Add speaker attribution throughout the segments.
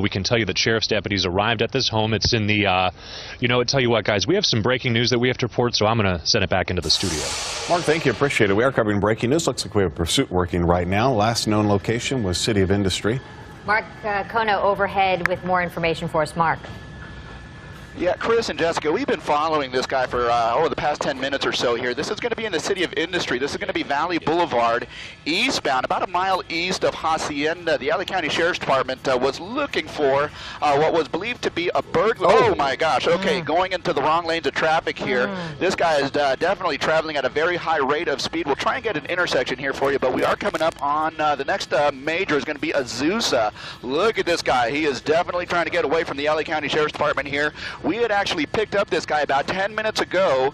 Speaker 1: We can tell you that sheriff's deputies arrived at this home. It's in the, tell you what, guys, we have some breaking news that we have to report, so I'm going to send it back into the studio.
Speaker 2: Mark, thank you. Appreciate it. We are covering breaking news. Looks like we have a pursuit working right now. Last known location was City of Industry.
Speaker 3: Mark Kona overhead with more information for us. Mark.
Speaker 4: Yeah, Chris and Jessica, we've been following this guy for over the past 10 minutes or so here. This is going to be in the City of Industry. This is going to be Valley Boulevard, eastbound, about a mile east of Hacienda. The LA County Sheriff's Department was looking for what was believed to be a burglar. Oh, my gosh. Okay, going into the wrong lanes of traffic here. This guy is definitely traveling at a very high rate of speed. We'll try and get an intersection here for you, but we are coming up on the next major is going to be Azusa. Look at this guy. He is definitely trying to get away from the LA County Sheriff's Department here. We had actually picked up this guy about 10 minutes ago.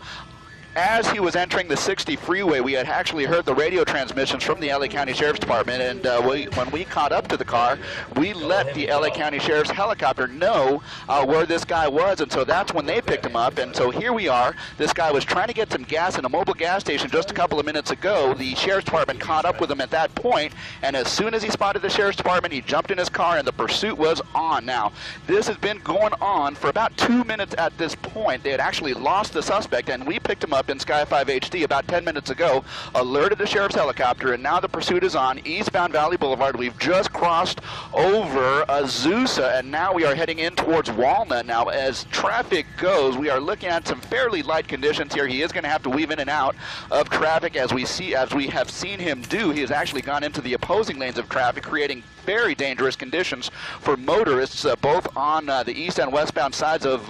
Speaker 4: As he was entering the 60 freeway, we had actually heard the radio transmissions from the LA County Sheriff's Department, and when we caught up to the car, we let the LA County Sheriff's helicopter know where this guy was, and so that's when they picked him up. And so here we are. This guy was trying to get some gas in a mobile gas station just a couple of minutes ago. The Sheriff's Department caught up with him at that point, and as soon as he spotted the Sheriff's Department, he jumped in his car, and the pursuit was on. Now, this has been going on for about 2 minutes at this point. They had actually lost the suspect, and we picked him up in Sky 5 HD about 10 minutes ago, alerted the sheriff's helicopter, and now the pursuit is on eastbound Valley Boulevard. We've just crossed over Azusa, and now we are heading in towards Walnut. Now, as traffic goes, we are looking at some fairly light conditions here. He is going to have to weave in and out of traffic as we have seen him do. He has actually gone into the opposing lanes of traffic, creating very dangerous conditions for motorists both on the east and westbound sides of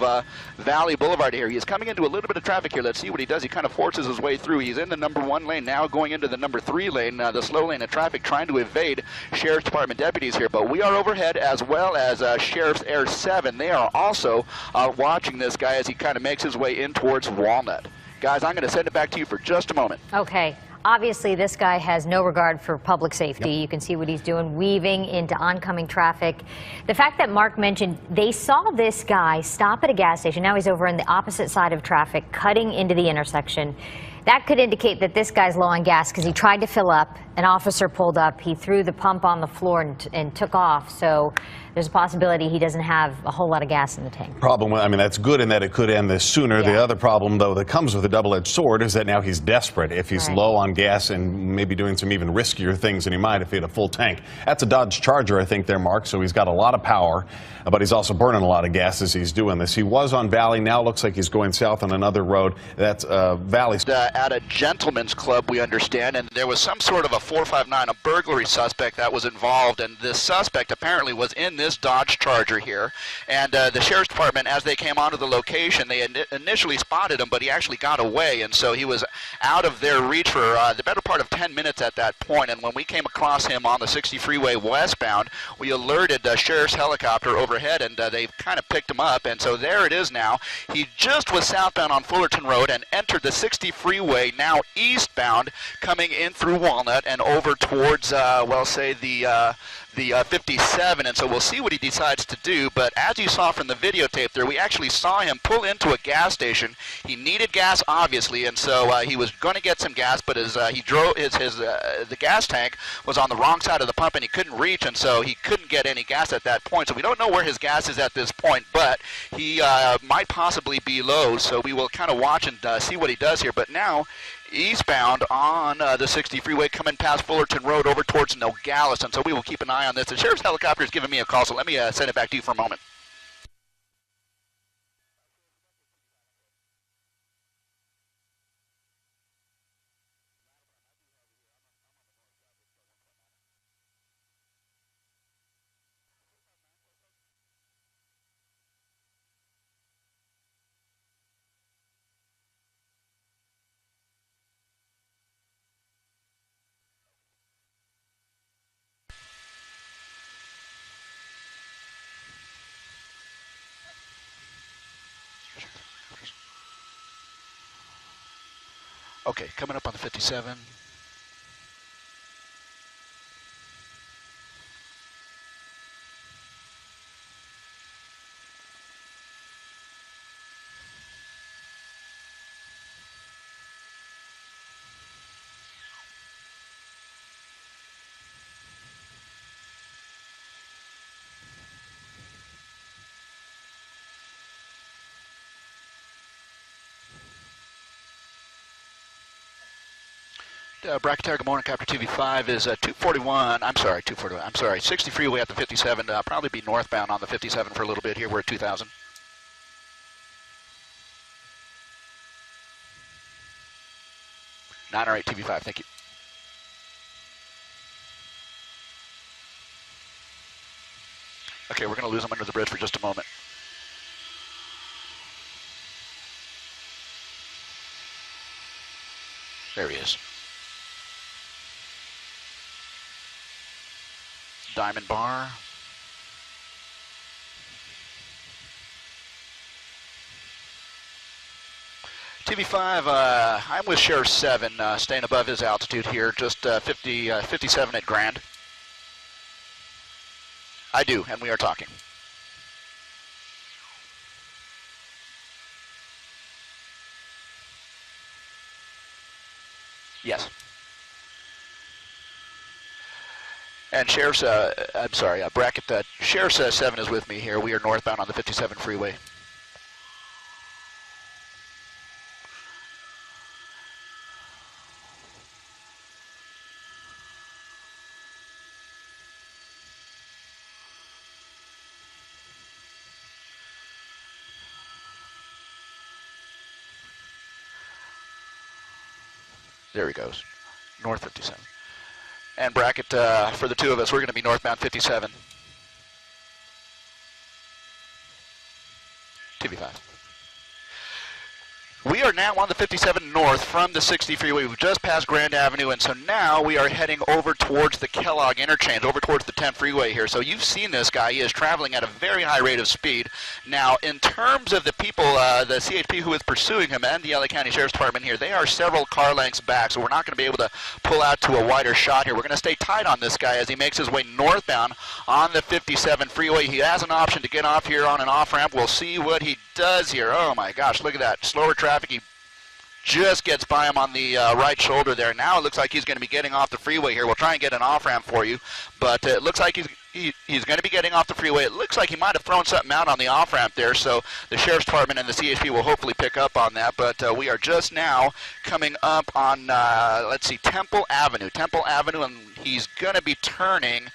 Speaker 4: Valley Boulevard here. He is coming into a little bit of traffic here. Let's see what he does. He kind of forces his way through. He's in the number 1 lane now, going into the number 3 lane, the slow lane of traffic, trying to evade Sheriff's Department deputies here. But we are overhead, as well as Sheriff's Air 7. They are also watching this guy as he kind of makes his way in towards Walnut. Guys, I'm going to send it back to you for just a moment.
Speaker 3: Okay. Obviously, this guy has no regard for public safety. Yep. You can see what he's doing, weaving into oncoming traffic. The fact that Mark mentioned they saw this guy stop at a gas station. Now he's over on the opposite side of traffic, cutting into the intersection. That could indicate that this guy's low on gas because he tried to fill up. An officer pulled up. He threw the pump on the floor and took off. So there's a possibility he doesn't have a whole lot of gas in the tank.
Speaker 2: That's good in that it could end this sooner. Yeah. The other problem, though, that comes with a double-edged sword is that now he's desperate. If he's low on gas and maybe doing some even riskier things than he might if he had a full tank. That's a Dodge Charger, I think, there, Mark. So he's got a lot of power, but he's also burning a lot of gas as he's doing this. He was on Valley. Now looks like he's going south on another road. That's Valley.
Speaker 4: At a gentleman's club, we understand, and there was some sort of a 459, a burglary suspect that was involved, and this suspect apparently was in this Dodge Charger here. And the Sheriff's Department, as they came onto the location, they initially spotted him, but he actually got away, and so he was out of their reach for the better part of 10 minutes at that point. And when we came across him on the 60 freeway westbound, we alerted the sheriff's helicopter overhead, and they kind of picked him up, and so there it is now. He just was southbound on Fullerton Road and entered the 60 freeway, now eastbound, coming in through Walnut and over towards, the 57, and so we'll see what he decides to do. But as you saw from the videotape there, we actually saw him pull into a gas station. He needed gas, obviously, and so he was going to get some gas, but as he drove the gas tank was on the wrong side of the pump and he couldn't reach, and so he couldn't get any gas at that point. So we don't know where his gas is at this point, but he might possibly be low, so we will kind of watch and see what he does here. But now eastbound on the 60 freeway, coming past Fullerton Road over towards Nogales, and so we will keep an eye on this. The sheriff's helicopter is giving me a call, so let me send it back to you for a moment. Okay, coming up on the 57. Bracketeer, good morning. Copter TV5 is 241. I'm sorry, 241. I'm sorry, 60 freeway at the 57. Probably be northbound on the 57 for a little bit here. We're at 2000. Nine or 8 TV5. Thank you. Okay, we're going to lose him under the bridge for just a moment. There he is. Diamond Bar. TV5, I'm with Sheriff 7, staying above his altitude here, just 57 at Grand. I do, and we are talking. Yes. And Sheriff's, I'm sorry, Bracket, Sheriff's 7 is with me here. We are northbound on the 57 freeway. There he goes, north 57. And Bracket, for the two of us, we're going to be northbound 57. TV5. We are now on the 57 north from the 60 freeway. We've just passed Grand Avenue, and so now we are heading over towards the Kellogg interchange, over towards the 10 freeway here. So you've seen this guy. He is traveling at a very high rate of speed. Now, in terms of the people, the CHP who is pursuing him and the LA County Sheriff's Department here, they are several car lengths back, so we're not going to be able to pull out to a wider shot here. We're going to stay tight on this guy as he makes his way northbound on the 57 freeway. He has an option to get off here on an off-ramp. We'll see what he does here. Oh, my gosh, look at that. Slower traffic. He just gets by him on the right shoulder there. Now it looks like he's going to be getting off the freeway here. We'll try and get an off-ramp for you, but it looks like he's going to be getting off the freeway. It looks like he might have thrown something out on the off-ramp there, so the Sheriff's Department and the CHP will hopefully pick up on that, but we are just now coming up on, let's see, Temple Avenue, and he's going to be turning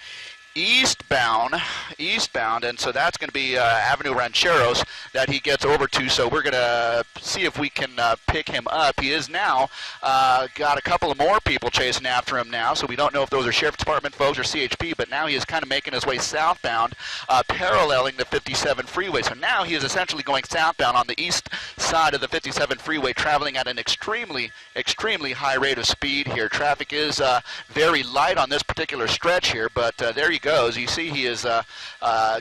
Speaker 4: eastbound, and so that's going to be Avenue Rancheros that he gets over to, so we're going to see if we can pick him up. He is now got a couple of more people chasing after him now, so we don't know if those are Sheriff's Department folks or CHP, but now he is kind of making his way southbound, paralleling the 57 freeway. So now he is essentially going southbound on the east side of the 57 freeway, traveling at an extremely high rate of speed here. Traffic is very light on this particular stretch here, but there you go. You see he is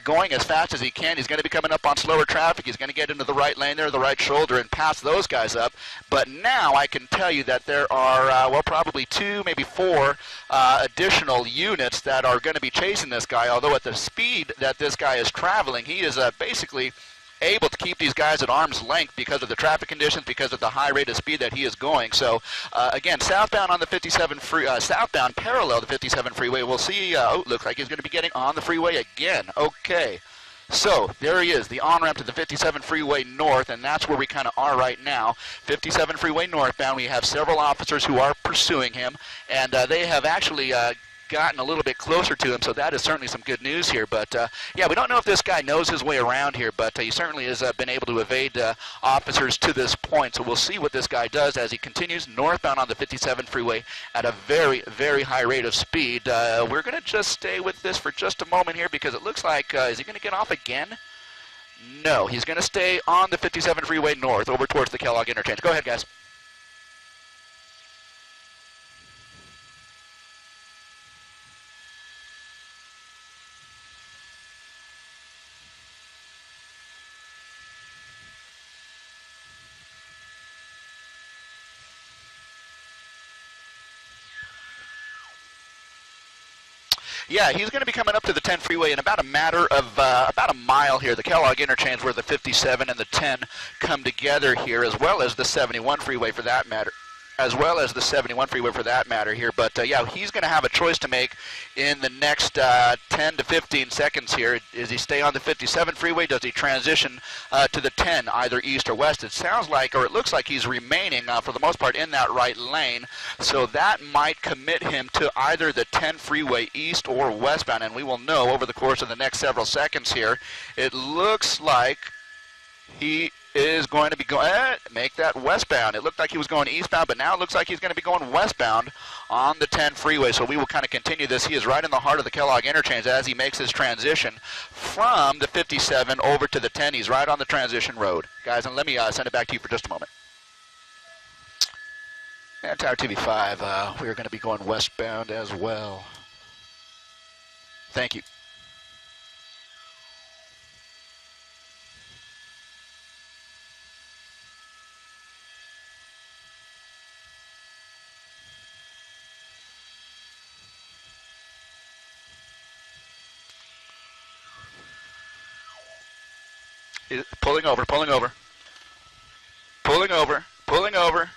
Speaker 4: going as fast as he can. He's going to be coming up on slower traffic. He's going to get into the right lane there, the right shoulder, and pass those guys up. But now I can tell you that there are, well, probably 2, maybe 4 additional units that are going to be chasing this guy, although at the speed that this guy is traveling, he is basically able to keep these guys at arm's length because of the traffic conditions, because of the high rate of speed that he is going. So again, southbound on the 57 southbound parallel the 57 freeway. We'll see. Oh, looks like he's going to be getting on the freeway again. Okay. So there he is, the on-ramp to the 57 freeway north, and that's where we kind of are right now. 57 freeway northbound. We have several officers who are pursuing him, and they have actually gotten a little bit closer to him, so that is certainly some good news here. But yeah, we don't know if this guy knows his way around here, but he certainly has been able to evade officers to this point. So we'll see what this guy does as he continues northbound on the 57 freeway at a very high rate of speed. We're going to just stay with this for just a moment here because it looks like, is he going to get off again? No, he's going to stay on the 57 freeway north over towards the Kellogg interchange. Go ahead, guys. Yeah, he's going to be coming up to the 10 freeway in about a matter of about a mile here. The Kellogg interchange where the 57 and the 10 come together here, as well as the 71 freeway for that matter. as well as the 71 freeway for that matter here. But yeah, he's going to have a choice to make in the next 10 to 15 seconds here. Does he stay on the 57 freeway? Does he transition to the 10, either east or west? It sounds like, or it looks like he's remaining for the most part in that right lane. So that might commit him to either the 10 freeway east or westbound, and we will know over the course of the next several seconds here. It looks like he is going to be going, make that westbound. It looked like he was going eastbound, but now it looks like he's going to be going westbound on the 10 freeway. So we will kind of continue this. He is right in the heart of the Kellogg interchange as he makes his transition from the 57 over to the 10. He's right on the transition road. Guys, and let me send it back to you for just a moment. And Tower TV5, we are going to be going westbound as well. Thank you. Pulling over, pulling over. Pulling over, pulling over.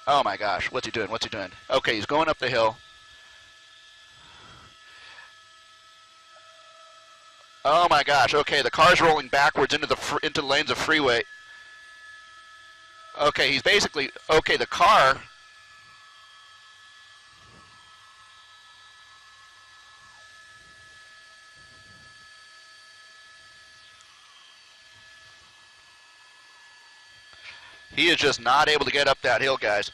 Speaker 4: Oh my gosh, what's he doing, what's he doing? Okay, he's going up the hill. Oh my gosh, okay, the car's rolling backwards into the lanes of freeway. Okay, he's basically, okay, the car. He is just not able to get up that hill, guys.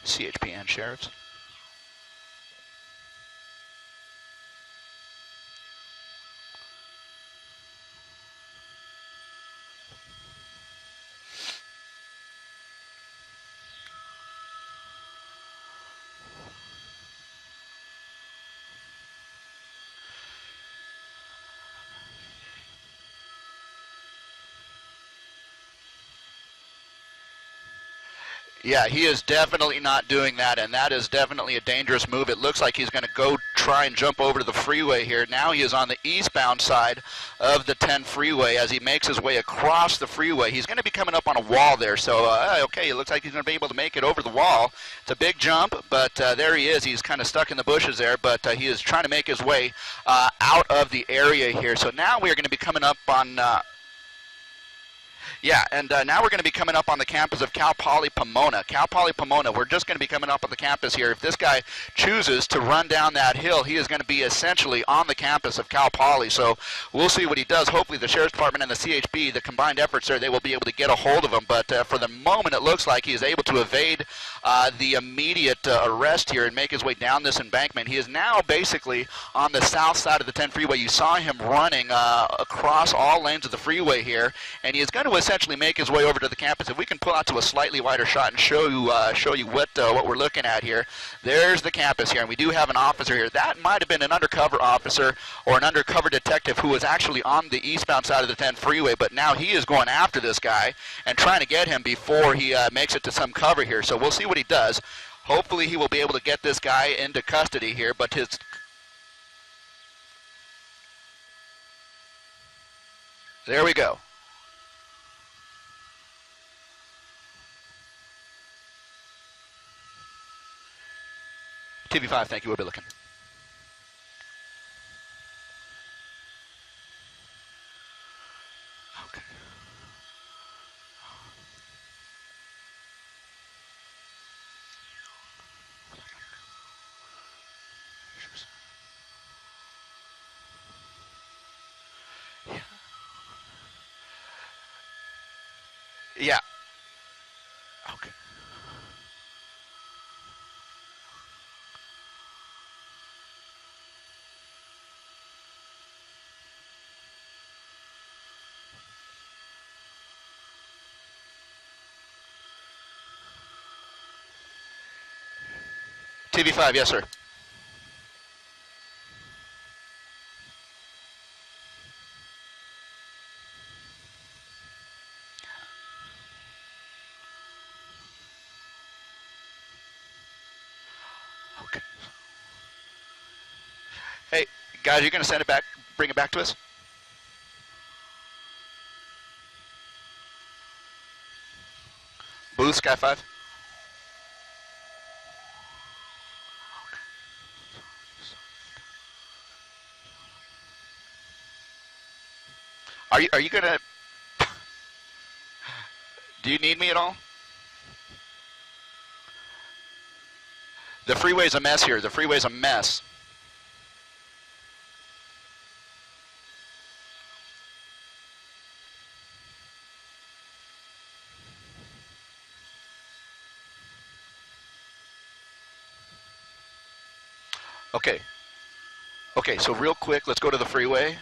Speaker 4: CHPN sheriffs. Yeah, he is definitely not doing that, and that is definitely a dangerous move. It looks like he's going to go try and jump over to the freeway here. Now he is on the eastbound side of the 10 freeway as he makes his way across the freeway. He's going to be coming up on a wall there, so okay, it looks like he's going to be able to make it over the wall. It's a big jump, but there he is. He's kind of stuck in the bushes there, but he is trying to make his way out of the area here. So now we are going to be coming up on... Yeah, and now we're going to be coming up on the campus of Cal Poly Pomona. Cal Poly Pomona, we're just going to be coming up on the campus here. If this guy chooses to run down that hill, he is going to be essentially on the campus of Cal Poly. So we'll see what he does. Hopefully the Sheriff's Department and the CHB, the combined efforts there, they will be able to get a hold of him. But for the moment, it looks like he is able to evade the immediate arrest here and make his way down this embankment. He is now basically on the south side of the 10 freeway. You saw him running across all lanes of the freeway here, and he is going to essentially make his way over to the campus. If we can pull out to a slightly wider shot and show you what we're looking at here. There's the campus here, and we do have an officer here. That might have been an undercover officer or an undercover detective who was actually on the eastbound side of the 10 freeway, but now he is going after this guy and trying to get him before he makes it to some cover here. So we'll see what he does. Hopefully he will be able to get this guy into custody here, but his... There we go. TV5, thank you. We'll be looking. Okay. Yeah. Yeah. Okay. TV5, yes, sir. Okay. Hey, Guys, are you going to send it back, bring it back to us? Booth, Sky 5. Are you going to... Do you need me at all? The freeway's a mess here. The freeway's a mess. Okay. Okay, so real quick, let's go to the freeway.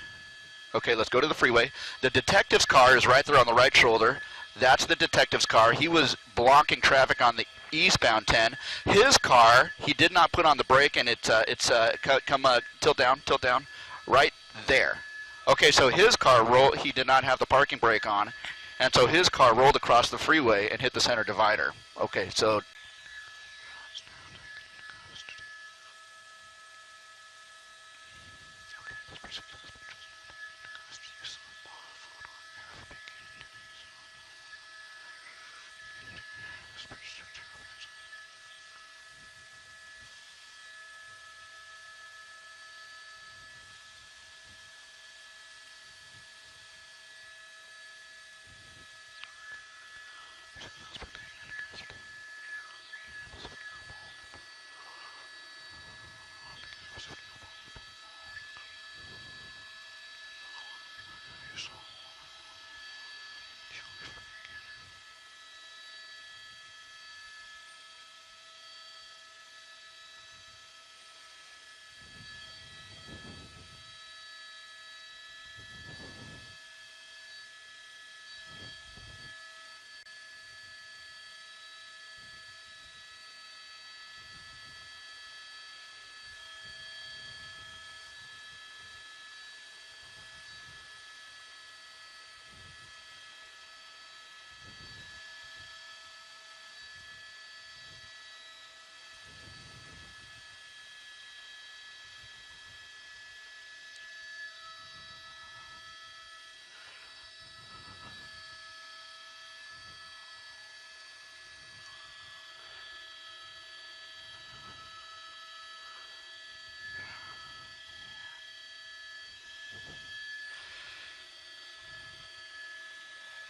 Speaker 4: Okay, let's go to the freeway. The detective's car is right there on the right shoulder. That's the detective's car. He was blocking traffic on the eastbound 10. His car, he did not put on the brake, and tilt down, right there. Okay, so his car he did not have the parking brake on, and so his car rolled across the freeway and hit the center divider. Okay, so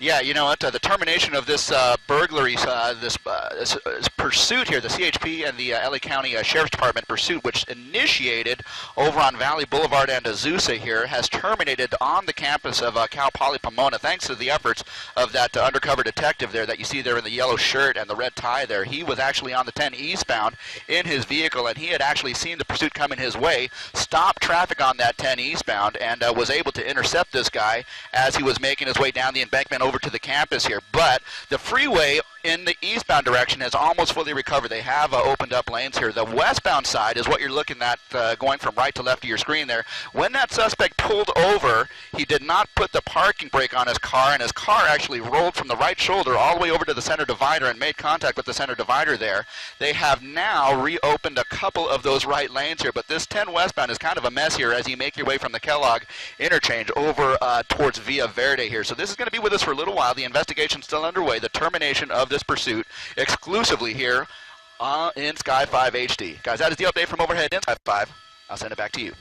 Speaker 4: yeah, you know what? The termination of this burglary, this pursuit here, the CHP and the LA County Sheriff's Department pursuit, which initiated over on Valley Boulevard and Azusa here, has terminated on the campus of Cal Poly Pomona, thanks to the efforts of that undercover detective there that you see there in the yellow shirt and the red tie there. He was actually on the 10 eastbound in his vehicle, and he had actually seen the pursuit coming his way, stopped traffic on that 10 eastbound, and was able to intercept this guy as he was making his way down the embankment over to the campus here. But the freeway in the eastbound direction has almost fully recovered. They have opened up lanes here. The westbound side is what you're looking at, going from right to left of your screen there. When that suspect pulled over, he did not put the parking brake on his car, and his car actually rolled from the right shoulder all the way over to the center divider and made contact with the center divider there. They have now reopened a couple of those right lanes here, but this 10 westbound is kind of a mess here as you make your way from the Kellogg interchange over towards Villa Verde here. So this is going to be with us for a little while. The investigation's still underway. The termination of this pursuit exclusively here in Sky 5 HD. Guys, that is the update from overhead in Sky 5. I'll send it back to you.